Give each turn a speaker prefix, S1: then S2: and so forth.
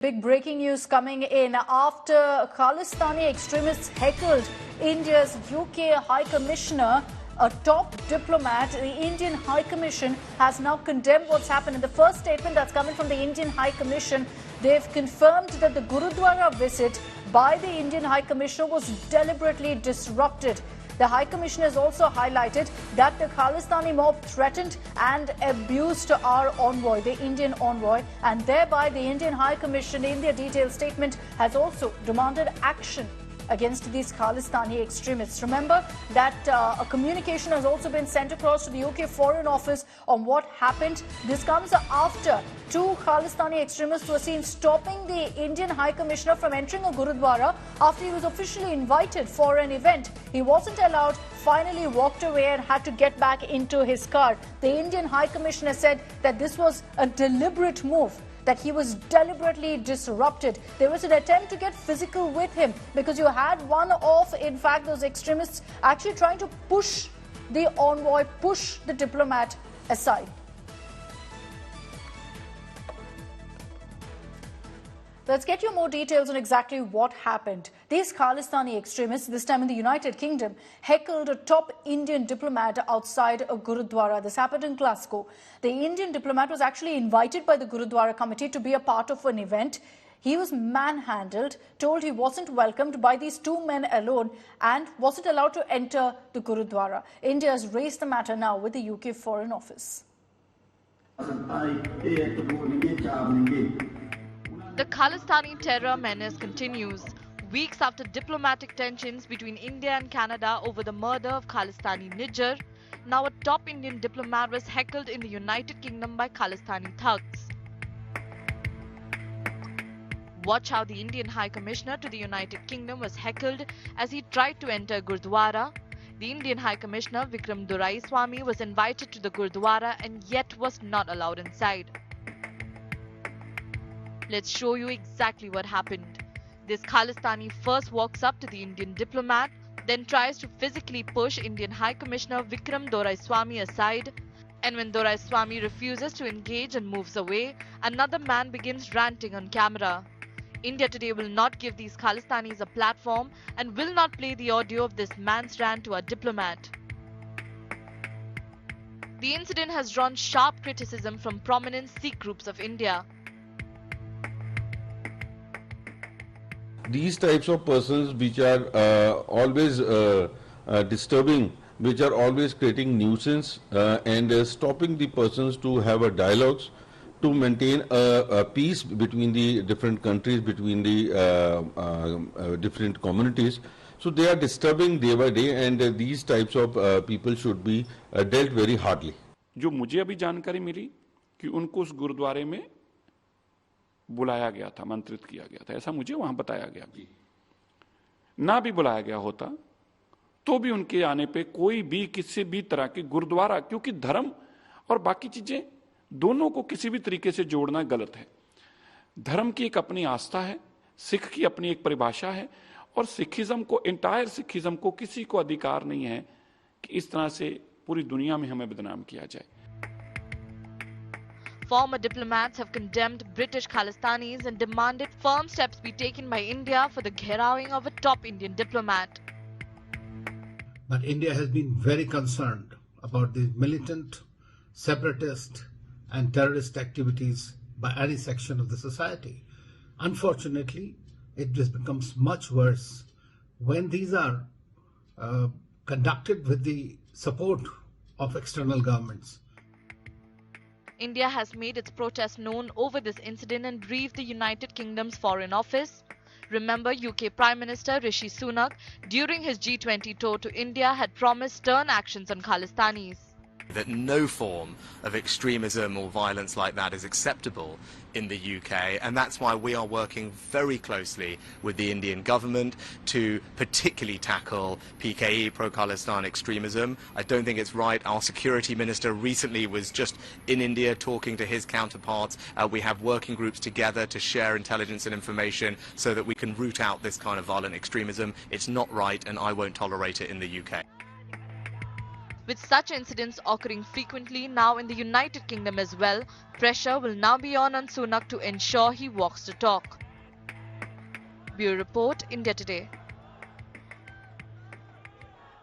S1: Big breaking news coming in after Khalistani extremists heckled India's UK High Commissioner, a top diplomat. The Indian High Commission has now condemned what's happened. In the first statement that's coming from the Indian High Commission, they've confirmed that the gurudwara visit by the Indian High Commissioner was deliberately disrupted. The High Commission has also highlighted that the Khalistani mob threatened and abused our envoy, the Indian envoy, and thereby the Indian High Commission, in their detailed statement, has also demanded action against these Khalistani extremists. Remember that a communication has also been sent across to the UK Foreign Office on what happened. This comes after two Khalistani extremists were seen stopping the Indian High Commissioner from entering a gurudwara after he was officially invited for an event. He wasn't allowed, finally walked away and had to get back into his car. The Indian High Commissioner said that this was a deliberate move, that he was deliberately disrupted. There was an attempt to get physical with him because you had one of, in fact, those extremists actually trying to push the envoy, push the diplomat aside. Let's get you more details on exactly what happened. These Khalistani extremists, this time in the United Kingdom, heckled a top Indian diplomat outside a gurudwara. This happened in Glasgow. The Indian diplomat was actually invited by the gurudwara committee to be a part of an event. He was manhandled, told he wasn't welcomed by these two men alone, and wasn't allowed to enter the gurudwara. India has raised the matter now with the UK Foreign Office.
S2: The Khalistani terror menace continues. Weeks after diplomatic tensions between India and Canada over the murder of Hardeep Singh Nijjar, now a top Indian diplomat was heckled in the United Kingdom by Khalistani thugs. Watch how the Indian High Commissioner to the United Kingdom was heckled as he tried to enter Gurudwara. The Indian High Commissioner Vikram Doraiswamy was invited to the Gurudwara and yet was not allowed inside. Let's show you exactly what happened. This Khalistani first walks up to the Indian diplomat, then tries to physically push Indian High Commissioner Vikram Doraiswamy aside. And when Doraiswamy refuses to engage and moves away, another man begins ranting on camera. India today will not give these Khalistanis a platform and will not play the audio of this man's rant to our diplomat. The incident has drawn sharp criticism from prominent Sikh groups of India.
S3: These types of persons which are always disturbing, which are always creating nuisance and stopping the persons to have a dialogue, to maintain a peace between the different countries, between the different communities. So they are disturbing day by day, and these types of people should be dealt very hardly.
S4: जो मुझे अभी जानकारी मिली कि उनको उस गुरुद्वारे में बुलाया गया था, आमंत्रित किया गया था, ऐसा मुझे वहां बताया गया। ना भी बुलाया गया होता तो भी उनके आने पे कोई भी किसी भी तरह के गुरुद्वारा, क्योंकि धर्म और बाकी चीजें दोनों को किसी भी तरीके से जोड़ना गलत है। धर्म की एक अपनी आस्था है, सिख की अपनी एक परिभाषा है, और सिखिज्म को, एंटायर सिखिज्म को किसी को अधिकार नहीं है कि इस तरह से पूरी दुनिया में हमें बदनाम किया जाए।
S2: Former diplomats have condemned British Khalistanis and demanded firm steps be taken by India for the gherawing of a top Indian diplomat.
S5: But India has been very concerned about the militant, separatist and terrorist activities by any section of the society. Unfortunately, it just becomes much worse when these are conducted with the support of external governments.
S2: India has made its protest known over this incident and briefed the United Kingdom's Foreign Office. Remember, UK Prime Minister Rishi Sunak, during his G20 tour to India, had promised stern actions on Khalistanis.
S6: That no form of extremism or violence like that is acceptable in the UK, and that's why we are working very closely with the Indian government to particularly tackle PKE, pro-Khalistani extremism. I don't think it's right. Our security minister recently was just in India talking to his counterparts. We have working groups together to share intelligence and information so that we can root out this kind of violent extremism. It's not right, and I won't tolerate it in the UK.
S2: With such incidents occurring frequently now in the United Kingdom as well, pressure will now be on Sunak to ensure he walks the talk. Bureau Report, India Today.